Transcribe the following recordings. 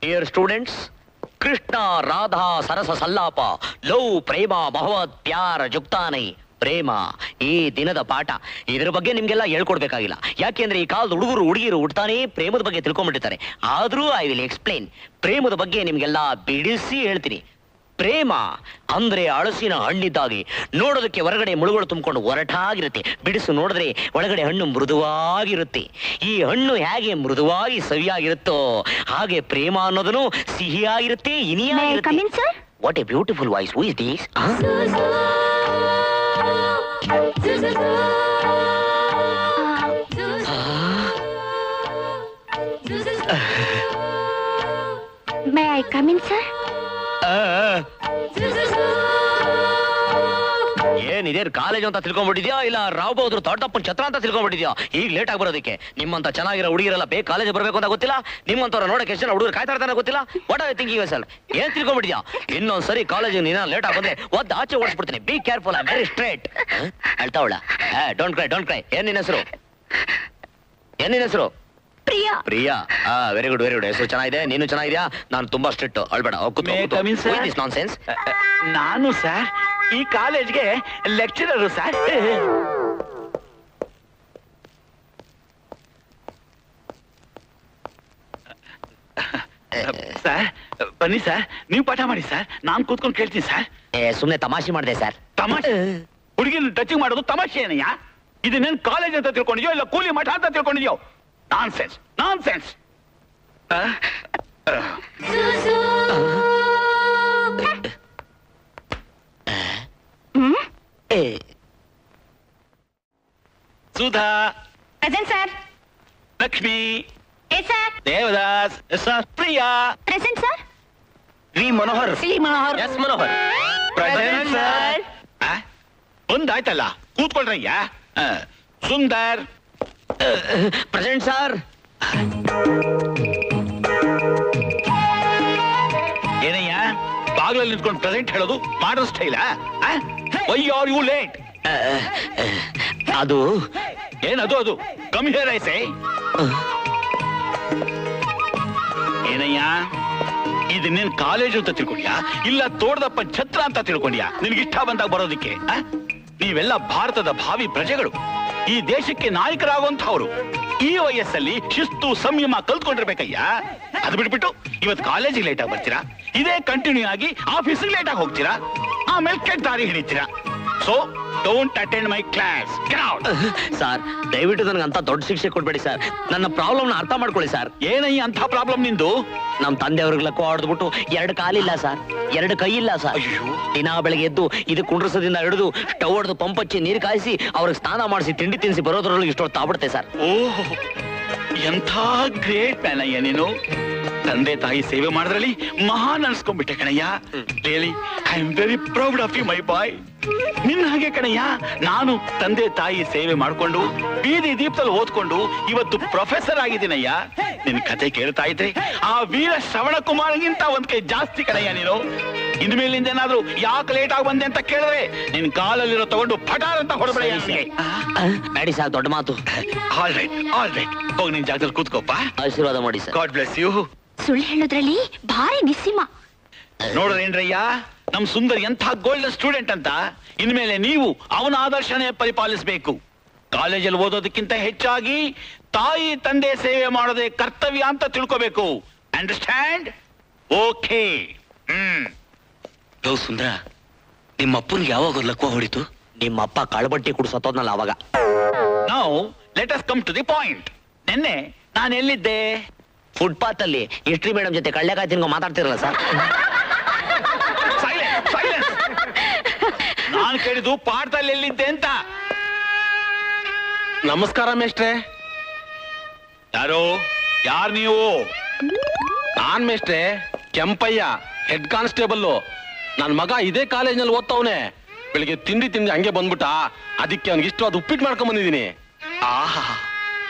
Dear students, Krishna Radha ಸರಸ ಸಲ್ಲಾಪ love ಪ್ರೇಮ Mohammed para ಜುಕ್ತಾನೈ ಪ್ರೇಮ ಈ ದಿನದ ಪಾಠ. ಇದ್ರ ಬಗ್ಗೆ ನಿಮ್ಗೆಲ್ಲ ಹೇಳ್ಕೊಡ್ಬೇಕಾಗಿಲ್ಲ, ಯಾಕೆಂದ್ರೆ ಈ ಕಾಲದ ಹುಡುಗರು ಹುಡುಗಿರು ಹುಡ್ತಾನೆ ಪ್ರೇಮದ ಬಗ್ಗೆ ತಿಳ್ಕೊಂಡ್ಬಿಟ್ಟಿರ್ತಾರೆ. ಆದ್ರೂ ಐ ವಿಲ್ ಎಕ್ಸ್ಪ್ಲೈನ್. ಪ್ರೇಮದ ಬಗ್ಗೆ ನಿಮ್ಗೆಲ್ಲ ಬಿಡಿಸಿ ಹೇಳ್ತೀನಿ. ಪ್ರೇಮ ಅಂದ್ರೆ ಹಳಸಿನ ಹಣ್ಣಿದ್ದಾಗೆ, ನೋಡೋದಕ್ಕೆ ಹೊರಗಡೆ ಮುಳುಗಳು ತುಂಬಿಕೊಂಡು ಒರಟಾಗಿರುತ್ತೆ, ಬಿಡಿಸು ನೋಡಿದ್ರೆ ಒಳಗಡೆ ಹಣ್ಣು ಮೃದುವಾಗಿರುತ್ತೆ. ಈ ಹಣ್ಣು ಹೇಗೆ ಮೃದುವಾಗಿ ಸವಿಯಾಗಿರುತ್ತೋ ಹಾಗೆ ಪ್ರೇಮ ಅನ್ನೋದನ್ನು ಸಿಹಿಯಾಗಿರುತ್ತೆ, ಇನಿಯಾಗಿರುತ್ತೆ. What a beautiful voice. Who is this? May I come in, sir? ಏನಿದೆ ಕಾಲೇಜ್ ಅಂತ ತಿಳ್ಕೊಂಡ್ಬಿಟ್ಟಿದ್ಯಾ ಇಲ್ಲ ರಾವ್ ಬಹದ್ದೂರ್ ತೋಟಪ್ಪನ ಛತ್ರ ಅಂತ ತಿಳ್ಕೊಂಡ್ಬಿಟ್ಟಿದ್ಯಾ? ಈಗ ಲೇಟ್ ಆಗಿ ಬರೋದಕ್ಕೆ. ನಿಮ್ಮಂತ ಚೆನ್ನಾಗಿರೋ ಹುಡುಗಿರೆಲ್ಲ ಬೇಗ ಕಾಲೇಜ್ ಬರಬೇಕು ಅಂತ ಗೊತ್ತಿಲ್ಲ, ನಿಮ್ಮಂತವ್ರ ನೋಡಕ್ಕೆ ಎಷ್ಟು ಜನ ಹುಡುಗರು ಕಾಯ್ತಾ ಇರ್ತಾನೆ ಗೊತ್ತಿಲ್ಲ. What are you thinking yourself? ಏನ್ ತಿಳ್ಕೊಂಡ್ಬಿಟ್ಟಿದ್ಯಾ? ಇನ್ನೊಂದ್ಸರಿ ಕಾಲೇಜ್ ನೀನ ಲೇಟ್ ಆಗಿ ಬಂದ್ರೆ ಒದ್ದು ಆಚೆ ಓಡಿಸ್ಬಿಡ್ತೀನಿ. Be careful, I very straight. ಅಳ್ತಾವಳ? Don't cry, don't cry. ಏನ್ ನಿನ್ನ ಹೆಸರು? ಏನ್ ನಿನ್ನ ಹೆಸರು? Priya. Priya. Very good, very good. ಹೆಸರು ಚೆನ್ನಾಗಿದೆ, ನೀನು ಚೆನ್ನಾಗಿದ್ಯಾ. ನಾನು ತುಂಬಾ ಸ್ಟ್ರಿಕ್ಟ್, ಅಳ್ಬೇಡ. ನಾನ್ಸೆನ್ಸ್. ನಾನು ಸರ್ ಈ ಕಾಲೇಜ್ಗೆ ಲೆಕ್ಚರರು ಸರ್. ಸರ್ ಬನ್ನಿ ಸರ್, ನೀವು ಪಾಠ ಮಾಡಿ ಸರ್, ನಾನು ಕೂತ್ಕೊಂಡು ಕೇಳ್ತೀನಿ ಸರ್. ಸುಮ್ನೆ ತಮಾಷೆ ಮಾಡಿದೆ ಸರ್. ತಮಾಷೆ? ಹುಡುಗಿನ ಟಚಿಂಗ್ ಮಾಡೋದು ತಮಾಷೆ ಏನಯ್ಯ? ಇದನ್ನೇನು ಕಾಲೇಜ್ ಅಂತ ತಿಳ್ಕೊಂಡಿದ್ಯೋ ಇಲ್ಲ ಕೂಲಿ ಮಠ ಅಂತ ತಿಳ್ಕೊಂಡಿದ್ಯೋ? Nonsense, nonsense. Sudha. Present, sir. Lakshmi. Yes, sir. Devadas. Sir. Priya. Present, sir. V Manohar. C Manohar. S Manohar. Present sir. ಒಂದಾಯ್ತಲ್ಲ, ಕೂತ್ಕೊಳ್ರಯ್ಯ. ಸುಂದರ್. Present sir. ಏನಯ್ಯ ಬಾಗ್ಲಲ್ಲಿ ನಿಂತ್ಕೊಂಡು ಪ್ರೆಸೆಂಟ್ ಹೇಳೋದು ಮಾಡೋ ಸ್ಟೈಲ? Why are you late? ಅದು ಏನದು? ಅದು ಕಮ್ ಹಿಯರ್ ಐ ಸೇ. ಏನಯ್ಯ ಇದನ್ನೇನ್ ಕಾಲೇಜು ಅಂತ ತಿಳ್ಕೊಂಡ್ಯಾ ಇಲ್ಲ ತೋಟದಪ್ಪ ಛತ್ರ ಅಂತ ತಿಳ್ಕೊಂಡ್ಯಾ? ನಿನ್ಗಿಷ್ಟ ಬಂದಾಗ ಬರೋದಿಕ್ಕೆ? ನೀವೆಲ್ಲ ಭಾರತದ ಭಾವಿ ಪ್ರಜೆಗಳು, ಈ ದೇಶಕ್ಕೆ ನಾಯಕರಾಗುವಂತವ್ರು. ಈ ವಯಸ್ಸಲ್ಲಿ ಶಿಸ್ತು ಸಂಯಮ ಕಲ್ತ್ಕೊಂಡಿರ್ಬೇಕಯ್ಯ. ಅದು ಬಿಟ್ಬಿಟ್ಟು ಇವತ್ತು ಕಾಲೇಜಿಗೆ ಲೇಟ್ ಆಗಿ ಬರ್ತೀರಾ, ಇದೇ ಕಂಟಿನ್ಯೂ ಆಗಿ ಆಫೀಸಿಗೆ ಲೇಟ್ ಆಗಿ ಹೋಗ್ತೀರಾ, ಆಮೇಲೆ ಕೆಟ್ಟ ದಾರಿ ಹಿಡಿತೀರಾ. So don't attend my class. Sir ದಯವಿಟ್ಟು ನನಗೆ ಅಂತ ದೊಡ್ಡ ಶಿಕ್ಷೆ ಕೊಡ್ಬೇಡಿ ಸರ್. ನನ್ನ ಪ್ರಾಬ್ಲಮ್ ನ ಅರ್ಥ ಮಾಡ್ಕೊಳ್ಳಿ ಸರ್. ಏನಯ್ಯ ಅಂತ ಪ್ರಾಬ್ಲಮ್ ನಿಂದು? ನಮ್ ತಂದೆಯವ್ರಿಗೆ ಲಕ್ಕೋ ಹೊಡೆದ್ಬಿಟ್ಟು 2 ಕಾಲಿಲ್ಲ ಸರ್, 2 ಕೈ ಇಲ್ಲ ಸರ್. ದಿನ ಬೆಳಗ್ಗೆ ಎದ್ದು ಇದು ಕುಂಡ್ರಸದಿಂದ ಹಿಡಿದು ಸ್ಟವ್ ಹೊಡೆದು ಪಂಪ್ ಹಚ್ಚಿ ನೀರು ಕಾಯಿಸಿ ಅವ್ರಿಗೆ ಸ್ನಾನ ಮಾಡಿಸಿ ತಿಂಡಿ ತಿನ್ನಿಸಿ ಬರೋದ್ರೊಳಗೆ ಇಷ್ಟೊತ್ತು ಆಗ್ಬಿಡುತ್ತೆ ಸರ್. ಓಹ್, ಎಂಥ ಗ್ರೇಟ್ ಮ್ಯಾನ್ ಅಯ್ಯ ನೀನು. ತಂದೆ ತಾಯಿ ಸೇವೆ ಮಾಡಿದ್ರಲ್ಲಿ ಮಹಾನ್ ಅನ್ಸ್ಕೊಂಡ್ಬಿಟ್ಟೆ ಕಣಯ್ಯ. Really I am very proud of you my boy. ನಿನ್ನ ಹಾಗೆ ಕಣಯ್ಯ ನಾನು ತಂದೆ ತಾಯಿ ಸೇವೆ ಮಾಡ್ಕೊಂಡು ಬೀದಿ ದೀಪದಲ್ಲಿ ಓದ್ಕೊಂಡು ಇವತ್ತು ಪ್ರೊಫೆಸರ್ ಆಗಿದ್ದೀನಯ್ಯ. ನಿನ್ ಕತೆ ಕೇಳ್ತಾ ಇದ್ರೆ ಆ ವೀರ ಶ್ರವಣ ಕುಮಾರ್ಗಿಂತ ಒಂದ್ ಕೈ ಜಾಸ್ತಿ ಕಣಯ್ಯ ನೀನು. ಇನ್ಮೇಲಿಂದ ಏನಾದ್ರು ಯಾಕೆ ಲೇಟ್ ಆಗಿ ಬಂದೆ ಅಂತ ಕೇಳಿದ್ರೆ ನಿನ್ ಕಾಲಲ್ಲಿರೋ ತಗೊಂಡು ಪಟಾರ್ ಅಂತ ಹೊರಬೇಡ. ಬೇಡಿ ಸರ್, ದೊಡ್ಡ ಮಾತು. All right, all right. ಹೋಗಿ ನಿನ್ ಜಾಗದಲ್ಲಿ ಕೂತ್ಕೋಪ್ಪ. ಆಶೀರ್ವಾದ ಮಾಡಿ ಸರ್. God bless you. ಸುಳ್ಳು ಹೇಳೋದ್ರಲ್ಲಿ ಭಾರಿ ನಿಸ್ಸಿಮ. ನೋಡ್ರೇನ್ರಯ್ಯ ನಮ್ ಸುಂದರ್ ಎಂಥ ಗೋಲ್ಡನ್ ಸ್ಟೂಡೆಂಟ್ ಅಂತ. ಇನ್ಮೇಲೆ ನೀವು ಅವನ ಆದರ್ಶನೇ ಪರಿಪಾಲಿಸಬೇಕು. ಕಾಲೇಜಲ್ಲಿ ಓದೋದಕ್ಕಿಂತ ಹೆಚ್ಚಾಗಿ ತಾಯಿ ತಂದೆ ಸೇವೆ ಮಾಡೋದೇ ಕರ್ತವ್ಯ ಅಂತ ತಿಳ್ಕೋಬೇಕು. ಅಂಡರ್ಸ್ಟ್ಯಾಂಡ್? ಓಕೆ. ಸುಂದರ, ನಿಮ್ಮಪ್ಪನಿಗೆ ಯಾವಾಗ ಲಕ್ವ ಹೊಡಿತು? ನಿಮ್ಮಪ್ಪ ಕಳಬಟ್ಟಿ ಕುಡ್ಸತ್ತೋದ್ನಲ್ಲ ಅವಾಗ. Now let us come to the point. ನಿನ್ನೆ ನಾನು ಎಲ್ಲಿದ್ದೆ? ಫುಟ್ಪಾತ್ ಅಲ್ಲಿ ಹಿಸ್ಟ್ರಿ ಮೇಡಮ್ ಜೊತೆ ಕಳ್ಳೆಕಾಯಿ ತಿನ್ಕೊ ಮಾತಾಡ್ತಿರಲ್ಲ ಸರ್. ನಾನು ಕೇಳಿದ್ದು ಪಾಠದಲ್ಲಿ ಎಲ್ಲಿದ್ದೆ ಅಂತ. ನಮಸ್ಕಾರ ಮೇಷ್ಟ್ರೆ. ಯಾರು ನೀವು? ನಾನ್ ಮೇಷ್ಟ್ರೆ ಕೆಂಪಯ್ಯ, ಹೆಡ್ ಕಾನ್ಸ್ಟೇಬಲ್. ನನ್ ಮಗ ಇದೇ ಕಾಲೇಜ್ನಲ್ಲಿ ಓದ್ತವನೆ. ಬೆಳಿಗ್ಗೆ ತಿಂಡಿ ಹಂಗೆ ಬಂದ್ಬಿಟ್ಟ, ಅದಕ್ಕೆ ಅವ್ನಿಗೆ ಇಷ್ಟವಾದ ಉಪ್ಪಿಟ್ಟು ಮಾಡ್ಕೊಂಡ್ ಬಂದಿದ್ದೀನಿ. ಆಹಾ,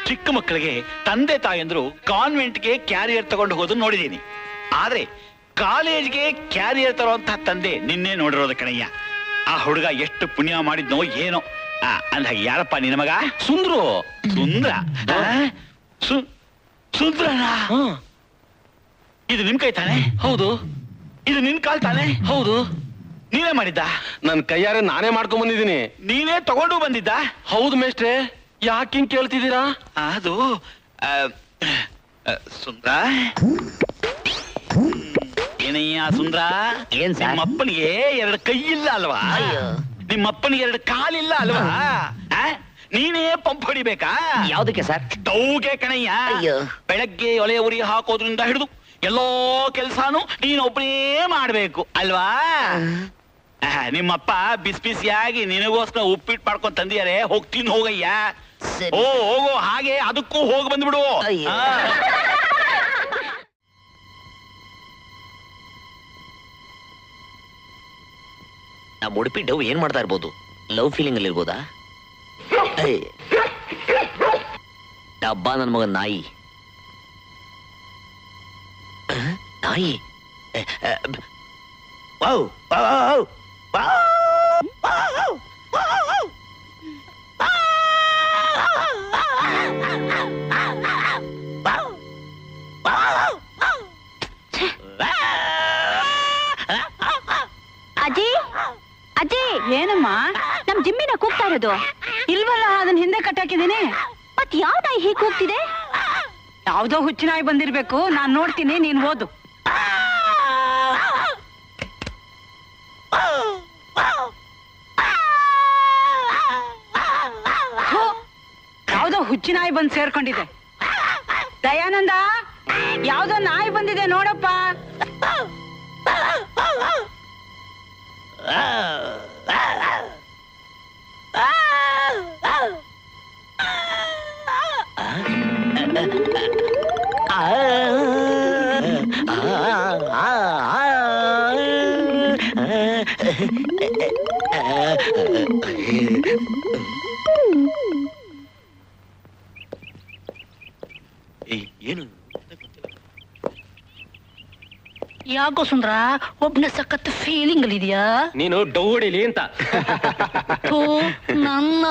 ಚಿಕ್ಕ ಮಕ್ಕಳಿಗೆ ತಂದೆ ತಾಯಂದ್ರು ಕಾನ್ವೆಂಟ್ಗೆ ಕ್ಯಾರಿಯರ್ ತಗೊಂಡು ಹೋದ್ ನೋಡಿದೀನಿ. ಆದ್ರೆ ಕಾಲೇಜ್ಗೆ ಕ್ಯಾರಿಯರ್ ತರುವಂತಹ ತಂದೆ ನಿನ್ನೆ ನೋಡಿರೋದು ಕಣಯ್ಯ. ಆ ಹುಡುಗ ಎಷ್ಟು ಪುಣ್ಯ ಮಾಡಿದ್ನೋ ಏನೋ. ಅಂದ ಯಾರಪ್ಪ ನಿನ್ನ ಮಗ? ಸುಂದ್ರು. ಸುಂದ್ರ? ಸುಂದ್ರನಾ? ಇದು ನಿಮ್ ಕೈ ತಾನೆ? ಹೌದು. ಇದು ನಿನ್ ಕಾಲ್ ತಾನೆ? ಹೌದು. ನೀವೇ ಮಾಡಿದ್ದ? ನನ್ ಕೈಯಾರೆ ನಾನೇ ಮಾಡ್ಕೊಂಡ್ ಬಂದಿದ್ದೀನಿ. ನೀವೇ ತಗೊಂಡು ಬಂದಿದ್ದ? ಹೌದು ಮೇಷ್ಟ್ರೆ. ಯಾಕೆ ಹಿಂಗ್ ಕೇಳ್ತಿದ್ದೀರಾ? ಅದು ಸುಂದ್ರ, ಏನಯ್ಯ ಸುಂದ್ರ, ಏನ್ ಸರ್? ನಿಮ್ಮಪ್ಪನಿಗೆ 2 ಕೈ ಇಲ್ಲ ಅಲ್ವಾ? ನಿಮ್ಮಪ್ಪನಿಗೆ 2 ಕಾಲಿಲ್ಲ ಅಲ್ವಾ? ನೀನೇ ಪಂಪ್ ಹೊಡಿಬೇಕಾ? ಯಾವ್ದಕ್ಕೆ ಸರ್? ಸ್ಟೌಗೆ ಕಣಯ್ಯ. ಅಯ್ಯೋ. ಬೆಳಗ್ಗೆ ಒಲೆ ಉರಿ ಹಾಕೋದ್ರಿಂದ ಹಿಡಿದು ಎಲ್ಲೋ ಕೆಲ್ಸಾನು ನೀನೊಬ್ಬನೇ ಮಾಡ್ಬೇಕು ಅಲ್ವಾ? ನಿಮ್ಮಪ್ಪ ಬಿಸಿ ಬಿಸಿಯಾಗಿ ನಿನಗೋಸ್ಕರ ಉಪ್ಪಿಟ್ಟು ಮಾಡ್ಕೊಂಡ್ ತಂದಿಯಾರೆ, ಹೋಗ್ತೀನಿ ಹೋಗಯ್ಯ. ಸರಿ. ಓ ಹೋಗೋ, ಹಾಗೆ ಅದಕ್ಕೂ ಹೋಗಿ ಬಂದ್ಬಿಡು. ಅಯ್ಯೋ. ನಮ್ಮ ಉಡುಪಿ ಡವ್ ಏನ್ ಮಾಡ್ತಾ ಇರ್ಬೋದು? ಲವ್ ಫೀಲಿಂಗ್ ಅಲ್ಲಿ ಇರ್ಬೋದಾ? ಡಬ್ಬ ನನ್ ಮಗ ನಾಯಿ. ನಾಯಿ. Wow, wow, wow, wow, wow. ಅಜ್ಜಿ, ಅಜ್ಜಿ. ಏನಮ್ಮ? ನಮ್ ಜಿಮ್ಮಿನ ಕೂಗ್ತಾ ಇರೋದು ಇಲ್ವಲ್ಲ? ಅದನ್ನ ಹಿಂದೆ ಕಟ್ಟಾಕಿದ್ದೀನಿ. ಮತ್ ಯಾವ ನಾಯಿ ಹೀಗೆ ಕೂಗ್ತಿದೆ? ಯಾವ್ದೋ ಹುಚ್ಚು ನಾಯಿ ಬಂದಿರ್ಬೇಕು. ನಾನ್ ನೋಡ್ತೀನಿ, ನೀನ್ ಓದು. ಯಾವ್ದೋ ಹುಚ್ಚು ನಾಯಿ ಬಂದ್ ಸೇರ್ಕೊಂಡಿದೆ. ದಯಾನಂದ, ಯಾವ್ದೋ ನಾಯಿ ಬಂದಿದೆ ನೋಡಪ್ಪ. ಏನು ಯಾಕೋ ಸುಂದ್ರ ಒಬ್ನ ಸಖತ್ ಫೀಲಿಂಗ್ ಅಲ್ಲಿ ಇದೆಯಾ? ನೀನು ಡವ್ ಹೊಡಿಲಿ ಅಂತ. ನನ್ನ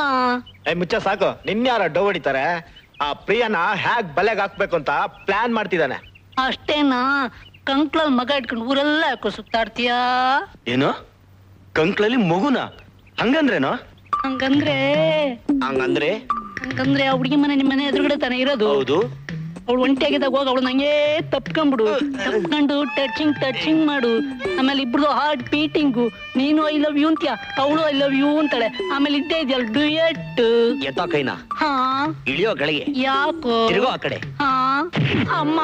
ಮುಚ್ಚ ಸಾಕು. ನಿನ್ಯಾರ ಡವ್ ಹೊಡಿತಾರೆ? ಆ ಪ್ರಿಯನ ಹ್ಯಾಗ್ ಬಲೆಗ್ ಹಾಕ್ಬೇಕು ಅಂತ ಪ್ಲಾನ್ ಮಾಡ್ತಿದ್ದಾನೆ. ಅಷ್ಟೇನಾ? ಕಂಕ್ಳಲ್ ಮಗ ಇಟ್ಕೊಂಡು ಊರೆಲ್ಲ ಯಾಕೋ ಸುತ್ತಾಡ್ತೀಯಾ? ಏನು ಕಂಕ್ಳಲ್ಲಿ ಮಗುನ? ಹಂಗಂದ್ರೇನೋ? ಹಂಗಂದ್ರೆ ಹಂಗಂದ್ರೆ ಹಂಗಂದ್ರೆ ಆ ಹುಡುಗಿ ಮನೆ ನಿಮ್ಮನೆ ಎದುರುಗಡೆ ತಾನೇ ಇರೋದು. ಹೌದು. ಅವಳು ಒಂಟಿಯಾಗಿದ್ದಾಗ ಹೋಗ ಅವಳು ನಂಗೆ ತಪ್ಕೊಂಡ್ಬಿಡು. ತಪ್ಕೊಂಡು ಟಚಿಂಗ್ ಮಾಡು. ಆಮೇಲೆ ಇಬ್ರದು ಹಾರ್ಟ್ ಬೀಟಿಂಗು. ನೀನು ಐ ಲವ್ ಯು ಅಂತೀಯ, ಅವಳು ಐ ಲವ್ ಯು ಅಂತಾಳೆ. ಆಮೇಲೆ ಇದ್ದೇ ಇದೆಯಲ್ಲ ಡ್ಯೂಯೆಟ್. ಎತ್ತ ಕೈನಾ ಹಾ. ಇಳಿಯೋ ಕೆಳಗೆ. ಯಾಕೋ? ತಿರುಗೋ ಆ ಕಡೆ. ಹಾ. ಅಮ್ಮ.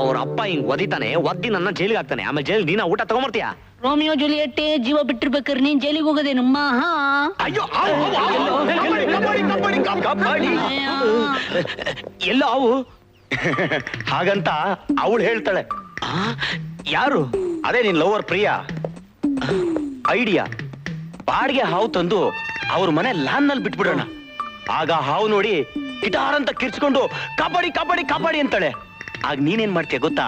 ಅವ್ರ ಅಪ್ಪ ಹಿಂಗ್ ಒದಿತಾನೆ, ಒದ್ದಿ ನನ್ನ ಜೈಲಿಗೆ ಹಾಕ್ತಾನೆ. ಆಮೇಲೆ ಜೈಲ್ ನೀನ ಊಟ ತಗೊಂಬರ್ತೀಯ? ರೋಮಿಯೋ ಜೂಲಿಯೆಟ್ಟೆ ಜೀವ ಬಿಟ್ಟಿರ್ಬೇಕಾರೆ ನೀನ್ ಜೈಲಿಗೆ ಹೋಗೋದೇನಮ್ಮ? ಹಾ. ಅಯ್ಯೋ, ಎಲ್ಲ ಅವು ಹಾಗಂತ ಅವಳು ಹೇಳ್ತಾಳೆ. ಯಾರು? ಅದೇ ನಿನ್ ಲವರ್ ಪ್ರಿಯಾ. ಐಡಿಯಾ, ಬಾಡಿಗೆ ಹಾವು ತಂದು ಅವ್ರ ಮನೆ ಲಾನ್ ನಲ್ಲಿ ಬಿಟ್ಬಿಡೋಣ. ಆಗ ಹಾವು ನೋಡಿ ಗಿಟಾರ್ ಅಂತ ಕಿರ್ಚ್ಕೊಂಡು ಕಬಡ್ಡಿ ಕಬಡ್ಡಿ ಕಬಡ್ಡಿ ಅಂತಾಳೆ. ಆಗ ನೀನೇನ್ ಮಾಡ್ತೀಯ ಗೊತ್ತಾ?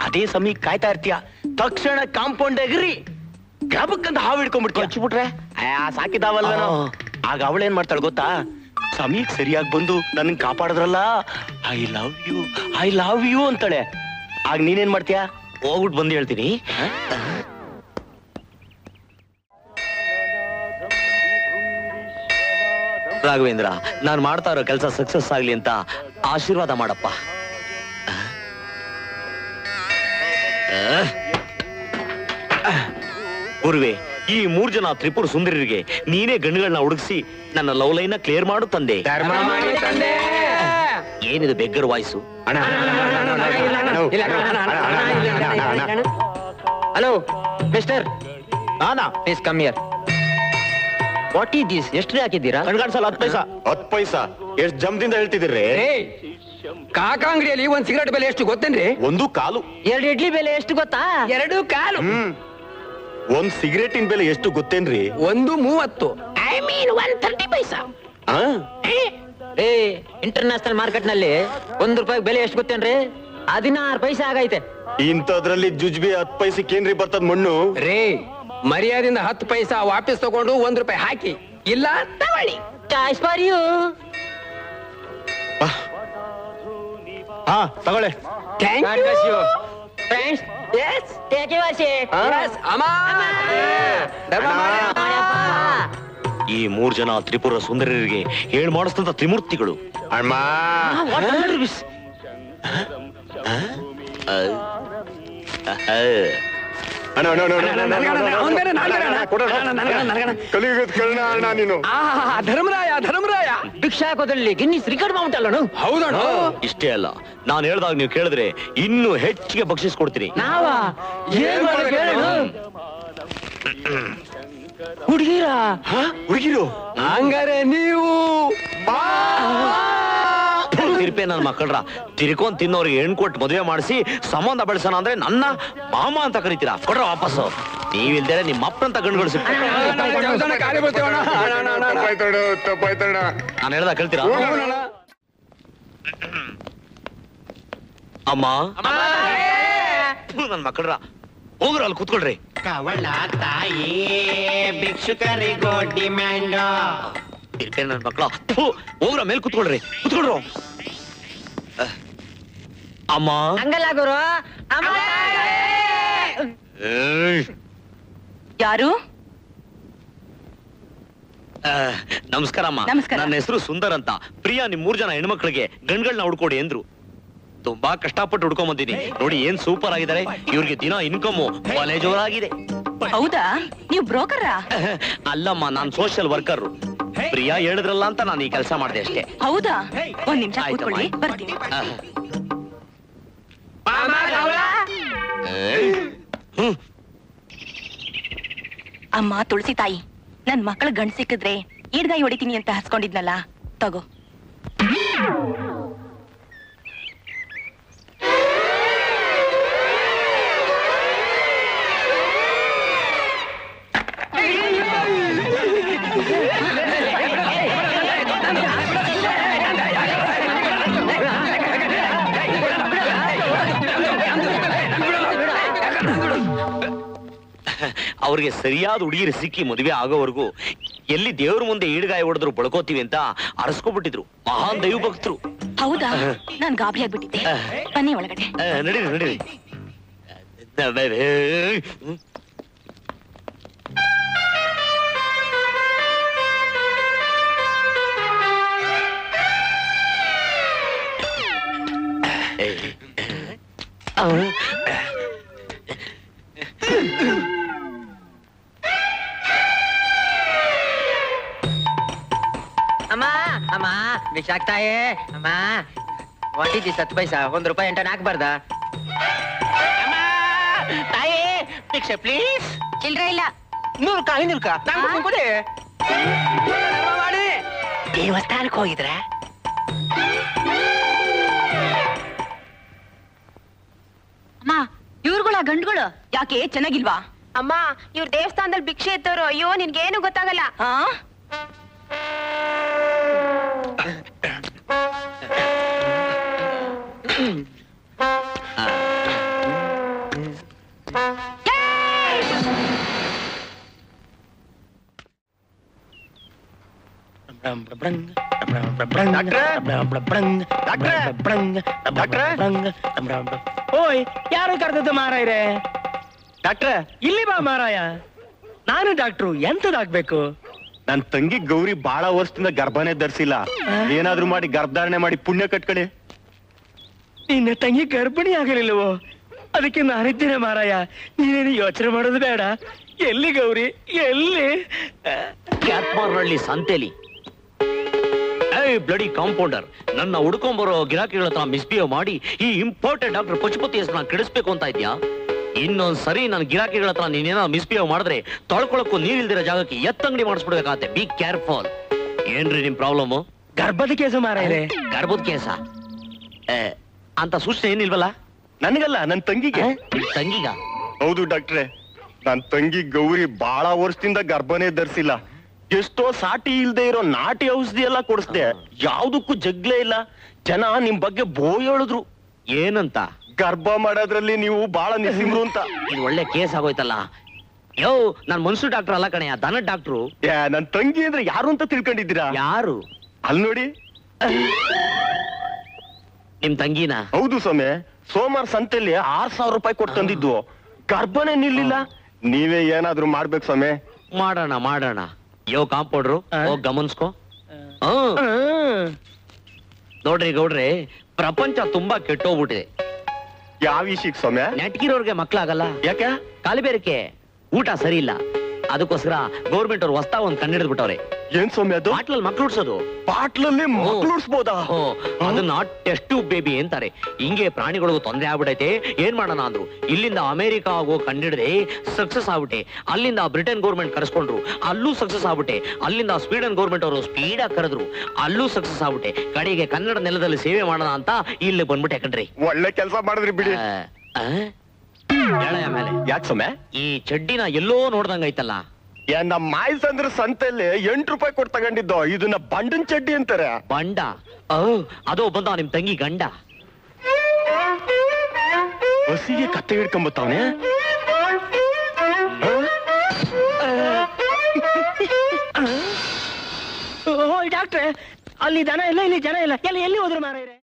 ಅದೇ ಸಮಯ ಕಾಯ್ತಾ ಇರ್ತೀಯ. ತಕ್ಷಣ ಕಾಂಪೌಂಡ್ ಎಗ್ರಿ ಗಬಕ್ಕಂತ ಹಾವು ಹಿಡ್ಕೊಂಡ್ಬಿಡ್ತೀಯ. ಹಚ್ಬಿಟ್ರೆ ಸಾಕಿದಾವಲ್ಲ. ಆಗ ಅವಳೇನ್ ಮಾಡ್ತಾಳೆ ಗೊತ್ತಾ? ಸಮಯಕ್ಕೆ ಸರಿಯಾಗಿ ಬಂದು ನನ್ನ ಕಾಪಾಡಿದ್ರಲ್ಲ, ಐ ಲವ್ ಯು ಅಂತಾಳೆ. ಆಗ ನೀನೇನ್ ಮಾಡ್ತೀಯ? ಹೋಗ್ಬಿಟ್ಟು ಬಂದು ಹೇಳ್ತೀನಿ. ರಾಘವೇಂದ್ರ, ನಾನು ಮಾಡ್ತಾ ಇರೋ ಕೆಲಸ ಸಕ್ಸಸ್ ಆಗ್ಲಿ ಅಂತ ಆಶೀರ್ವಾದ ಮಾಡಪ್ಪ. ಗುರುವೆ, ಈ 3 ಜನ ತ್ರಿಪುರ ಸುಂದರಿಗೆ ನೀನೇ ಗಂಡುಗಳನ್ನ ಹುಡುಗಿಸಿ ನನ್ನ ಲವ್ ಲೈನ್ ಕ್ಲಿಯರ್ ಮಾಡು ತಂದೆ. ಏನಿದು ಬೆಗ್ಗರ್ ವಾಯ್ಸು? ಹಲೋ ಮಿಸ್ಟರ್, ನಾನಾ? Please come here. What is this? ಎಷ್ಟು ಹಾಕಿದ್ದೀರಾ? ಕಣ್ಗಾಡ್ಸಲ್ಲ. 10 ಪೈಸಾ. ಎಷ್ಟ್ ಜಮ್ದಿಂದ ಹೇಳ್ತಿದ್ದೀರಿ? ಕಾಕಾ ಅಂಗಡಿಯಲ್ಲಿ ಒಂದ್ ಸಿಗರೇಟ್ ಬೆಲೆ ಎಷ್ಟು ಗೊತ್ತೇನ್ರಿ? 1 ಕಾಲು. 2 ಇಡ್ಲಿ ಬೆಲೆ ಎಷ್ಟು ಗೊತ್ತಾ? 2 ಕಾಲು. ಒಂದ್ ಸಿಗರೇಟಿನ ಬೆಲೆ ಎಷ್ಟು ಗೊತ್ತೇನ್ರಿ? 1.30. ಐ ಮೀನ್ 130 ಪೈಸಾ. ಏ, ಇಂಟರ್ನ್ಯಾಷನಲ್ ಮಾರ್ಕೆಟ್ ನಲ್ಲಿ ₹1 ಬೆಲೆ ಎಷ್ಟು ಗೊತ್ತೇನ್ರಿ? 16 ಪೈಸೆ ಆಗೈತೆ. ಇಂಥದ್ರಲ್ಲಿ ಜುಜ್ಬಿ 10 ಪೈಸೆಗೆ ಏನ್ರಿ ಬರ್ತದ ಮಣ್ಣು? ರೇ, ಮರ್ಯಾದಿಂದ 10 ಪೈಸಾ ವಾಪಸ್ ತಗೊಂಡು ₹1 ಹಾಕಿ, ಇಲ್ಲ ತಗೊಳ್ಳಿ. Choice for you. ಹಾ, ತಗೊಳ್ಳೆ. Thank you. Friends yes take your seat Yes, ಈ 3 ಜನ ತ್ರಿಪುರ ಸುಂದರರಿಗೆ ಹೇಳ್ ಮಾಡಿಸ್ತಂತ ತ್ರಿಮೂರ್ತಿಗಳು. ಅಣ್ಣ ಕಲಿಯುಗದ ಕರ್ಣ ಅಣ್ಣ ನೀನು. ಧರ್ಮರಾಯ ಭಿಕ್ಷಾಕೋದಲ್ಲಿ ಗಿನ್ನಿಸ್ ರಿಕಾರ್ಡ್ ಮಾಡ್ಬಿಟ್ಟಲ್ಲ. ಹೌದಣ್ಣ. ಇಷ್ಟೇ ಅಲ್ಲ, ನಾನು ಹೇಳ್ದಾಗ ನೀವು ಕೇಳಿದ್ರೆ ಇನ್ನೂ ಹೆಚ್ಚಿಗೆ ಬಕ್ಷಿಸ್ ಕೊಡ್ತೀನಿ. ಹುಡುಗಿರು ಹಂಗಾರೆ ನೀವು ತಿರುಪೆ ನನ್ನ ಮಕ್ಕಳ್ರ ತಿರ್ಕೊಂಡ್ ತಿನ್ನೋರಿಗೆ ಹೆಣ್ ಕೊಟ್ಟು ಮದುವೆ ಮಾಡಿಸಿ ಸಂಬಂಧ ಬೆಳೆಸೋಣ ಅಂದ್ರೆ ನನ್ನ ಮಾಮ ಅಂತ ಕರಿತೀರಾ? ಕೊಡ್ರ ವಾಪಸ್ಸು. ನೀವಿಲ್ದೇ ನಿಮ್ಮ ಅಪ್ಪನಂತ ಗಂಡುಗಳು ತಪ್ಪಾಯ್ತಣ್ಣ. ನಾನು ಹೇಳ್ದ ಕೇಳ್ತೀರಾ? ಅಮ್ಮ ನನ್ನ ಮಕ್ಕಳ್ರ ಹೋಗ್ರ ಅಲ್ಲಿ ಕೂತ್ಕೊಳ್ರಿ. ಕವಳ ತಾಯಿ ಭಿಕ್ಷುಕರಿಗೋ ಡಿಮ್ಯಾಂಡ್. ತಿರ್ಪೆ ನನ್ನ ಮಕ್ಕಳ ಹೋಗ್ರ ಮೇಲ್ ಕೂತ್ಕೊಳ್ರಿ, ಕೂತ್ಕೊಳ್ರು. ಅಮ್ಮ ಹಂಗಲ್ಲ ಗುರು. ಯಾರು? ನಮಸ್ಕಾರ ಅಮ್ಮ. ನಮಸ್ಕಾರ. ನನ್ನ ಹೆಸರು ಸುಂದರ್ ಅಂತ. ಪ್ರಿಯಾ ನಿಮ್ 3 ಜನ ಹೆಣ್ಮಕ್ಳಿಗೆ ಗಂಡ್ಗಳನ್ನ ಹುಡ್ಕೊಡಿ ಅಂದ್ರು. ತುಂಬಾ ಕಷ್ಟಪಟ್ಟು ಹುಡ್ಕೊಂಡ್ ಬಂದಿನಿ. ನೋಡಿ ಏನ್ ಸೂಪರ್ ಆಗಿದ್ದಾರೆ. ಇವ್ರಿಗೆ ದಿನ ಇನ್ಕಮ್ ಒಲೆ ಜೋರಾಗಿದೆ. ಹೌದಾ? ನೀವು ಬ್ರೋಕರಾ? ಅಲ್ಲಮ್ಮ, ನಾನ್ ಸೋಷಿಯಲ್ ವರ್ಕರ್. ಪ್ರಿಯಾ ಹೇಳಿದ್ರಲ್ಲ ಅಂತ ನಾನು ಈ ಕೆಲಸ ಮಾಡಿದೆ ಅಷ್ಟೇ. ಹೌದಾ? ಒಂದ್ ನಿಮಿಷ ಆಯ್ತಮ್ಮ, ಕೂತ್ಕೊಳ್ಳಿ, ಆಯ್ತು. ಬರ್ತೀನಿ. ಅಮ್ಮ ತುಳಸಿ ತಾಯಿ, ನನ್ ಮಕ್ಕಳ ಗಂಡ್ ಸಿಕ್ಕಿದ್ರೆ ಈಡ್ಗಾಯಿ ಹೊಡಿತೀನಿ ಅಂತ ಹಸ್ಕೊಂಡಿದ್ನಲ್ಲ, ತಗೋ. ಅವ್ರಿಗೆ ಸರಿಯಾದ ಹುಡುಗಿರು ಸಿಕ್ಕಿ ಮದುವೆ ಆಗೋವರೆಗೂ ಎಲ್ಲಿ ದೇವ್ರ ಮುಂದೆ ಈಡ್ಗಾಯಿ ಹೊಡೆದ್ರು ಬಳ್ಕೋತೀವಿ ಅಂತ ಅರಸ್ಕೊಬಿಟ್ಟಿದ್ರು. ಮಹಾನ್ ದೈವ ಭಕ್ತರು. ಹೌದಾ? ನಾನ್ ಗಾಬರಿ ಆಗ್ಬಿಟ್ಟಿದ್ದೆ. ಬನ್ನಿ ಒಳಗಡೆ. ನಡೀರಿ ನಡೀರಿ. ಅಮ್ಮ ಅಮ್ಮ ಭಿಕ್ಷಾಕ್ತಾಯೇ ಅಮ್ಮ. ಒಂಟಿದ್ದಿ 10 ಪೈಸಾ, 1 ರೂಪಾಯಿ ಎಂಟ ಹಾಕ್ಬಾರ್ದ? ತಾಯಿ ಭಿಕ್ಷೆ ಪ್ಲೀಸ್. ಚಿಲ್ರೆ ಇಲ್ಲ. 100 ರೂಪಾಯಿ 500 ರೂಪಾಯಿ ದೇವಸ್ಥಾನಕ್ಕೆ ಹೋಗಿದ್ರ? ಅಮ್ಮ, ಇವ್ರುಗಳ ಗಂಡುಗಳು ಯಾಕೆ ಚೆನ್ನಾಗಿಲ್ವಾ? ಅಮ್ಮ, ಇವ್ರ ದೇವಸ್ಥಾನದಲ್ಲಿ ಭಿಕ್ಷೆ ಎತ್ತೋರು. ಅಯ್ಯೋ, ನಿನ್ಗೇನು ಗೊತ್ತಾಗಲ್ಲ. ಆ? ಓಯ್, ಯಾರು ಕರೆದದ್ದು ಮಾರಾಯ್ರೆ? ಡಾಕ್ಟ್ರ, ಇಲ್ಲಿ ಬಾ ಮಾರಾಯ. ನಾನು ಡಾಕ್ಟ್ರು, ಎಂತದಾಗ್ಬೇಕು? ನನ್ ತಂಗಿ ಗೌರಿ ಬಾಳ ವರ್ಷದಿಂದ ಗರ್ಭನೇ ಧರಿಸಿಲ್ಲ. ಏನಾದ್ರೂ ಮಾಡಿ ಗರ್ಭಧಾರಣೆ ಮಾಡಿ ಪುಣ್ಯ ಕಟ್ಕಡೆ. ನಿನ್ನ ತಂಗಿ ಗರ್ಭಿಣಿ ಆಗಲಿಲ್ಲವೋ? ಅದಕ್ಕೆ ನಾನಿದ್ದೇನೆ ಮಾರಾಯ. ನೀನೇನು ಯೋಚನೆ ಮಾಡೋದು ಬೇಡ. ಎಲ್ಲಿ ಗೌರಿ, ಎಲ್ಲಿ? ಕ್ಯಾತ್ಮಾರ್ನಹಳ್ಳಿ ಸಂತೆಲಿ. ಬ್ಲಡಿ ಕಾಂಪೌಂಡರ್, ನನ್ನ ಹುಡ್ಕೊಂಬರೋ ಗಿರಾಕಿಗಳ ಹತ್ರ ಮಿಸ್ಬಿಹೇವ್ ಮಾಡಿ ಈ ಇಂಪಾರ್ಟೆಂಟ್ ಡಾಕ್ಟರ್ ಪಶುಪತಿ ಹೆಸರನ್ನ ಕೆಡಿಸ್ಬೇಕು ಅಂತ ಇದ್ಯಾ? ಇನ್ನೊಂದ್ ಸರಿ ನನ್ನ ಗಿರಾಕಿಗಳ ಹತ್ರ ನೀನೇನೋ ಮಿಸ್ಬಿಹೇವ್ ಮಾಡಿದ್ರೆ ತೊಳ್ಕೊಳಕ್ಕೂ ನೀರಿಲ್ದಿರೋ ಜಾಗಕ್ಕೆ ಎತ್ತಂಗಡಿ ಮಾಡಿಸ್ಬಿಡ್ಬೇಕಾಗತ್ತೆ. Be careful. ಏನ್ರಿ ನಿಮ್ ಪ್ರಾಬ್ಲಮ್? ಗರ್ಭದ ಕೇಸು ಮಾರಾಯ್ರೆ. ಗರ್ಭದ ಕೇಸ ಅಂತ ಸೂಚನೆ ಏನಿಲ್ವಲ್ಲ? ನನ್ಗಲ್ಲ, ನನ್ ತಂಗಿಗೆ. ನಿಮ್ ತಂಗಿಗ? ಹೌದು ಡಾಕ್ಟ್ರೆ, ನನ್ ತಂಗಿ ಗೌರಿ ಬಾಳ ವರ್ಷದಿಂದ ಗರ್ಭನೇ ಧರಿಸಿಲ್ಲ. ಎಷ್ಟೋ ಸಾಟಿ ಇಲ್ದೆ ಇರೋ ನಾಟಿ ಔಷಧಿ ಎಲ್ಲ ಕೊಡಿಸ್ದೆ, ಯಾವ್ದಕ್ಕೂ ಜಗ್ಲೇ ಇಲ್ಲ. ಜನ ನಿಮ್ ಬಗ್ಗೆ ಹೇಳಿದ್ರು. ಏನಂತ? ಗರ್ಭ ಮಾಡೋದ್ರಲ್ಲಿ ನೀವು ಬಾಳ ನಿಸಿಮ್ರು ಅಂತ. ಇದು ಒಳ್ಳೆ ಕೇಸ್ ಆಗೋಯ್ತಲ್ಲ. ಯೋ, ನಾನ್ ಮನ್ಸು ಡಾಕ್ಟರ್ ಅಲ್ಲ ಕಣೆಯ, ದನ ಡಾಕ್ಟ್ರು. ನನ್ ತಂಗಿ ಅಂದ್ರೆ ಯಾರು ಅಂತ ತಿಳ್ಕೊಂಡಿದ್ದೀರಾ? ಯಾರು? ಅಲ್ಲಿ ನೋಡಿ. ನಿಮ್ ತಂಗಿನ? ಹೌದು ಸ್ವಾಮಿ, ಸೋಮವಾರ ಸಂತೆಯಲ್ಲಿ 6,000 ರೂಪಾಯಿ ಕೊಟ್ಟು ತಂದಿದ್ದು, ಗರ್ಭನೇ ನಿಲ್ಲಿಲ್ಲ. ನೀವೇ ಏನಾದ್ರೂ ಮಾಡ್ಬೇಕು ಸ್ವಾಮಿ. ಮಾಡೋಣ. ಯೋ ಕಾಂಪೌಂಡ್ರು, ಹೋಗ್ ಗಮನಿಸ್ಕೋ. ನೋಡ್ರಿ ಗೌಡ್ರೆ, ಪ್ರಪಂಚ ತುಂಬಾ ಕೆಟ್ಟೋಗ್ಬಿಟ್ಟಿದೆ. ಯಾವ ವಿಷಯಕ್ಕೆ ಸ್ವಾಮಿ? ನೆಟ್ಗಿರೋರ್ಗೆ ಮಕ್ಳಾಗಲ್ಲ. ಯಾಕೆ? ಕಾಲಿಬೇರಕ್ಕೆ, ಊಟ ಸರಿ ಇಲ್ಲ. ಅದಕ್ಕೋಸ್ಕರ ಗೌರ್ಮೆಂಟ್ ಅವ್ರು ಹೊಸ್ತಾ ಒಂದ್ ಕಂಡಿಡಿದ್ ಬಿಟ್ಟವ್ರೆ. ಏನ್ ಸ್ವಾಮಿ ಅದು? ಬಾಟ್ಲಲ್ಲಿ ಮಕ್ಳು ಉಡ್ಸೋದು. ಬಾಟ್ಲಲ್ಲಿ ಮಕ್ಳು ಉಡ್ಸ್ಬೋದಾ? ಅದನ್ನ ಟೆಸ್ಟ್ ಬೇಬಿ ಅಂತಾರೆ. ಹಿಂಗೆ ಪ್ರಾಣಿಗಳಿಗೂ ತೊಂದರೆ ಆಗ್ಬಿಟ್ಟೈತೆ, ಏನ್ ಮಾಡೋಣ ಅಂದ್ರು. ಇಲ್ಲಿಂದ ಅಮೆರಿಕ ಹೋಗೋ ಕಂಡಿಡ್ದೆ ಸಕ್ಸಸ್ ಆಗ್ಬಿಟ್ಟೆ. ಅಲ್ಲಿಂದ ಬ್ರಿಟನ್ ಗೌರ್ಮೆಂಟ್ ಕರೆಸ್ಕೊಂಡ್ರು, ಅಲ್ಲೂ ಸಕ್ಸಸ್ ಆಗ್ಬಿಟ್ಟೆ. ಅಲ್ಲಿಂದ ಸ್ವೀಡನ್ ಗೌರ್ಮೆಂಟ್ ಅವರು ಸ್ಪೀಡ್ ಆಗಿ ಕರೆದ್ರು, ಅಲ್ಲೂ ಸಕ್ಸಸ್ ಆಗ್ಬಿಟ್ಟೆ. ಕಡೆಗೆ ಕನ್ನಡ ನೆಲದಲ್ಲಿ ಸೇವೆ ಮಾಡೋಣ ಅಂತ ಇಲ್ಲಿ ಬಂದ್ಬಿಟ್ಟೆ ಕಣ್ರಿ. ಒಳ್ಳೆ ಕೆಲಸ ಮಾಡಿದ್ರಿ ಬಿಡಿ. ಮೇಲೆ ಯಾಕೆ ಸ್ವಾಮಿ? ಈ ಚಡ್ಡಿನ ಎಲ್ಲೋ ನೋಡ್ದಂಗೈತಲ್ಲ. ನಮ್ಮ ಮಾಯಸಂದ್ರ ಸಂತೆಯಲ್ಲಿ 8 ರೂಪಾಯಿ ಕೊಟ್ಟು ತಗೊಂಡಿದ್ದು. ಇದನ್ನ ಬಂಡನ್ ಚಡ್ಡಿ ಅಂತಾರೆ. ಬಂಡ? ಅದೋ ಬಂದ ನಿಮ್ ತಂಗಿ ಗಂಡ. ಹಸಿಗೆ ಕತ್ತೆ ಹಿಡ್ಕೊಂಬತ್ತವನೆ. ಡಾಕ್ಟ್ರೆ, ಅಲ್ಲಿ ದನ ಇಲ್ಲ, ಇಲ್ಲಿ ಜನ ಇಲ್ಲ. ಎಲ್ಲಿ ಹೋದ್ರು ಮಾರಾಯ್ರೆ?